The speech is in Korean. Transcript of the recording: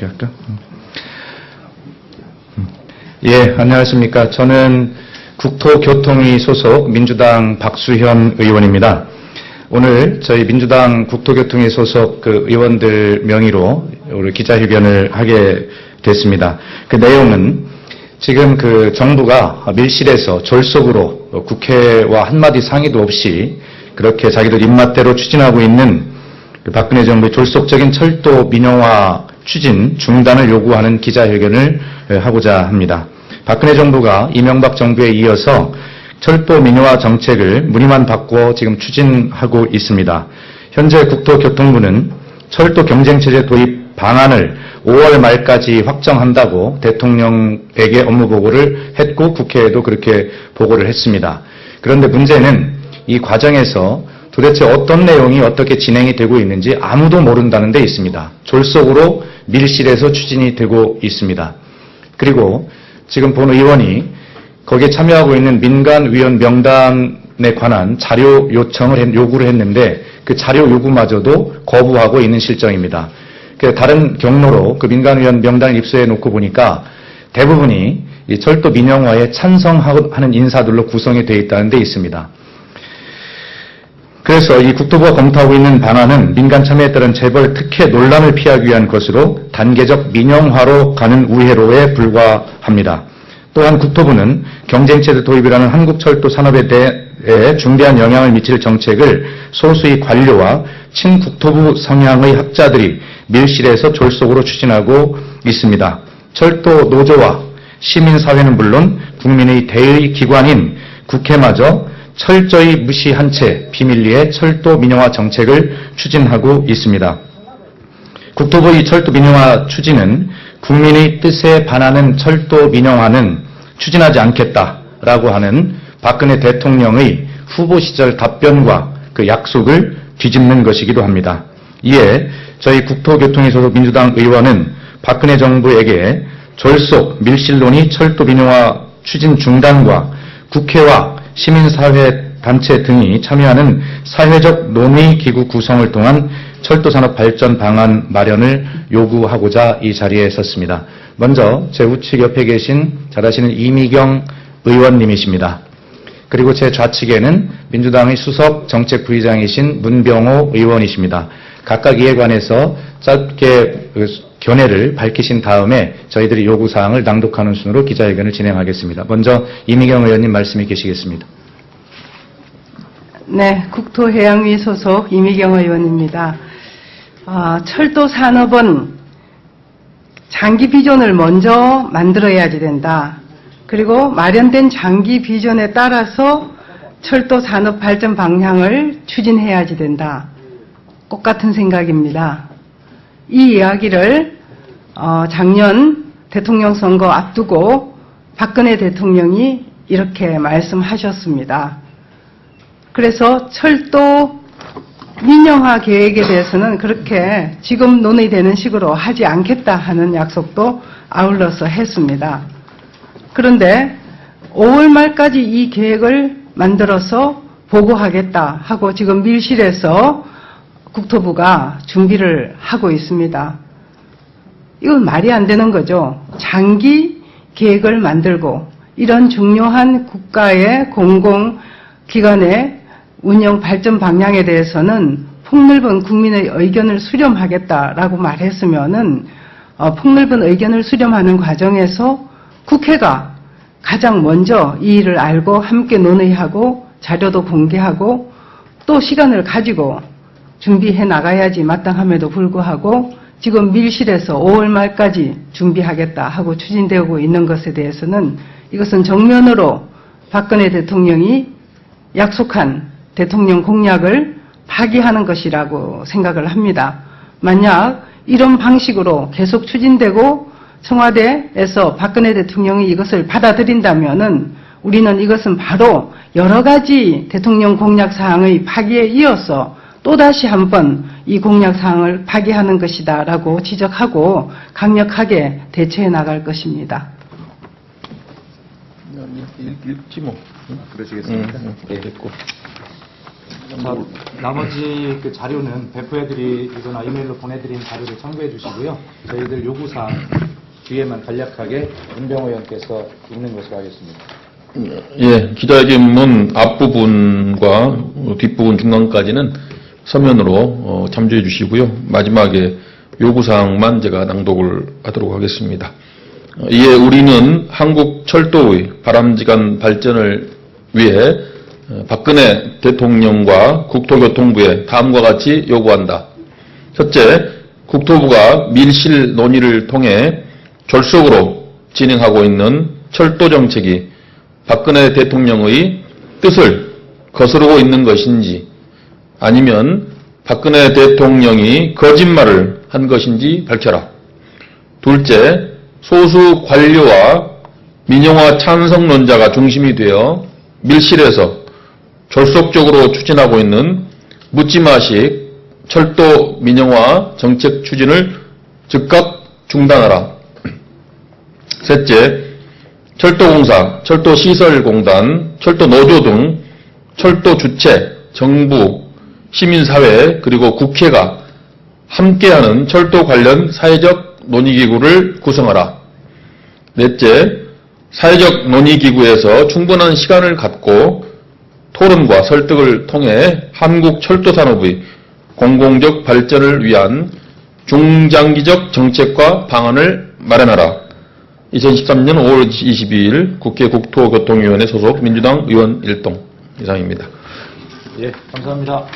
이렇게 할까? 예, 안녕하십니까. 저는 국토교통위 소속 민주당 박수현 의원입니다. 오늘 저희 민주당 국토교통위 소속 그 의원들 명의로 우리 기자회견을 하게 됐습니다. 그 내용은 지금 그 정부가 밀실에서 졸속으로 국회와 한마디 상의도 없이 그렇게 자기들 입맛대로 추진하고 있는 그 박근혜 정부의 졸속적인 철도 민영화 추진 중단을 요구하는 기자회견을 하고자 합니다. 박근혜 정부가 이명박 정부에 이어서 철도 민영화 정책을 문의만 바꾸어 지금 추진하고 있습니다. 현재 국토교통부는 철도 경쟁체제 도입 방안을 5월 말까지 확정한다고 대통령에게 업무 보고를 했고 국회에도 그렇게 보고를 했습니다. 그런데 문제는 이 과정에서 도대체 어떤 내용이 어떻게 진행이 되고 있는지 아무도 모른다는 데 있습니다. 졸속으로 밀실에서 추진이 되고 있습니다. 그리고 지금 본 의원이 거기에 참여하고 있는 민간위원 명단에 관한 자료 요구를 했는데 그 자료 요구마저도 거부하고 있는 실정입니다. 다른 경로로 그 민간위원 명단을 입수해 놓고 보니까 대부분이 이 철도 민영화에 찬성하는 인사들로 구성이 되어 있다는 데 있습니다. 그래서 이 국토부가 검토하고 있는 방안은 민간 참여에 따른 재벌 특혜 논란을 피하기 위한 것으로 단계적 민영화로 가는 우회로에 불과합니다. 또한 국토부는 경쟁체제 도입이라는 한국철도 산업에 대해 중대한 영향을 미칠 정책을 소수의 관료와 친국토부 성향의 학자들이 밀실에서 졸속으로 추진하고 있습니다. 철도 노조와 시민사회는 물론 국민의 대의 기관인 국회마저 철저히 무시한 채 비밀리에 철도 민영화 정책을 추진하고 있습니다. 국토부의 철도 민영화 추진은 국민의 뜻에 반하는 철도 민영화는 추진하지 않겠다라고 하는 박근혜 대통령의 후보 시절 답변과 그 약속을 뒤집는 것이기도 합니다. 이에 저희 국토교통위 소속 민주당 의원은 박근혜 정부에게 졸속 밀실론이 철도 민영화 추진 중단과 국회와 시민사회 단체 등이 참여하는 사회적 논의기구 구성을 통한 철도산업 발전 방안 마련을 요구하고자 이 자리에 섰습니다. 먼저 제 우측 옆에 계신 잘 아시는 이미경 의원님이십니다. 그리고 제 좌측에는 민주당의 수석 정책부의장이신 문병호 의원이십니다. 각각 이에 관해서 짧게 견해를 밝히신 다음에 저희들이 요구사항을 낭독하는 순으로 기자회견을 진행하겠습니다. 먼저 이미경 의원님 말씀이 계시겠습니다. 네, 국토해양위 소속 이미경 의원입니다. 철도 산업은 장기 비전을 먼저 만들어야지 된다. 그리고 마련된 장기 비전에 따라서 철도 산업 발전 방향을 추진해야지 된다. 똑같은 생각입니다. 이 이야기를 작년 대통령 선거 앞두고 박근혜 대통령이 이렇게 말씀하셨습니다. 그래서 철도 민영화 계획에 대해서는 그렇게 지금 논의되는 식으로 하지 않겠다 하는 약속도 아울러서 했습니다. 그런데 5월 말까지 이 계획을 만들어서 보고하겠다 하고 지금 밀실에서 국토부가 준비를 하고 있습니다. 이건 말이 안 되는 거죠. 장기 계획을 만들고 이런 중요한 국가의 공공기관의 운영 발전 방향에 대해서는 폭넓은 국민의 의견을 수렴하겠다라고 말했으면은 폭넓은 의견을 수렴하는 과정에서 국회가 가장 먼저 이 일을 알고 함께 논의하고 자료도 공개하고 또 시간을 가지고 준비해 나가야지 마땅함에도 불구하고 지금 밀실에서 5월 말까지 준비하겠다 하고 추진되고 있는 것에 대해서는 이것은 정면으로 박근혜 대통령이 약속한 대통령 공약을 파기하는 것이라고 생각을 합니다. 만약 이런 방식으로 계속 추진되고 청와대에서 박근혜 대통령이 이것을 받아들인다면은 우리는 이것은 바로 여러 가지 대통령 공약 사항의 파기에 이어서 또다시 한번 이 공약 사항을 파기하는 것이다라고 지적하고 강력하게 대처해 나갈 것입니다. 읽지 뭐. 그러시겠습니까? 예, 됐고. 자, 나머지 그 자료는 배포해드리거나 이메일로 보내드린 자료를 참고해 주시고요. 저희들 요구사항 뒤에만 간략하게 문병호 의원께서 읽는 것으로 하겠습니다. 예, 기자회견문 앞부분과 뒷부분 중간까지는 서면으로 참조해 주시고요. 마지막에 요구사항만 제가 낭독을 하도록 하겠습니다. 이에 우리는 한국 철도의 바람직한 발전을 위해 박근혜 대통령과 국토교통부에 다음과 같이 요구한다. 첫째, 국토부가 밀실 논의를 통해 졸속으로 진행하고 있는 철도 정책이 박근혜 대통령의 뜻을 거스르고 있는 것인지 아니면 박근혜 대통령이 거짓말을 한 것인지 밝혀라. 둘째, 소수 관료와 민영화 찬성론자가 중심이 되어 밀실에서 졸속적으로 추진하고 있는 묻지마식 철도 민영화 정책 추진을 즉각 중단하라. 셋째, 철도공사, 철도시설공단, 철도노조 등 철도 주체, 정부, 시민사회 그리고 국회가 함께하는 철도 관련 사회적 논의기구를 구성하라. 넷째, 사회적 논의기구에서 충분한 시간을 갖고 토론과 설득을 통해 한국 철도산업의 공공적 발전을 위한 중장기적 정책과 방안을 마련하라. 2013년 5월 22일 국회 국토교통위원회 소속 민주당 의원 1동 이상입니다. 예, 감사합니다.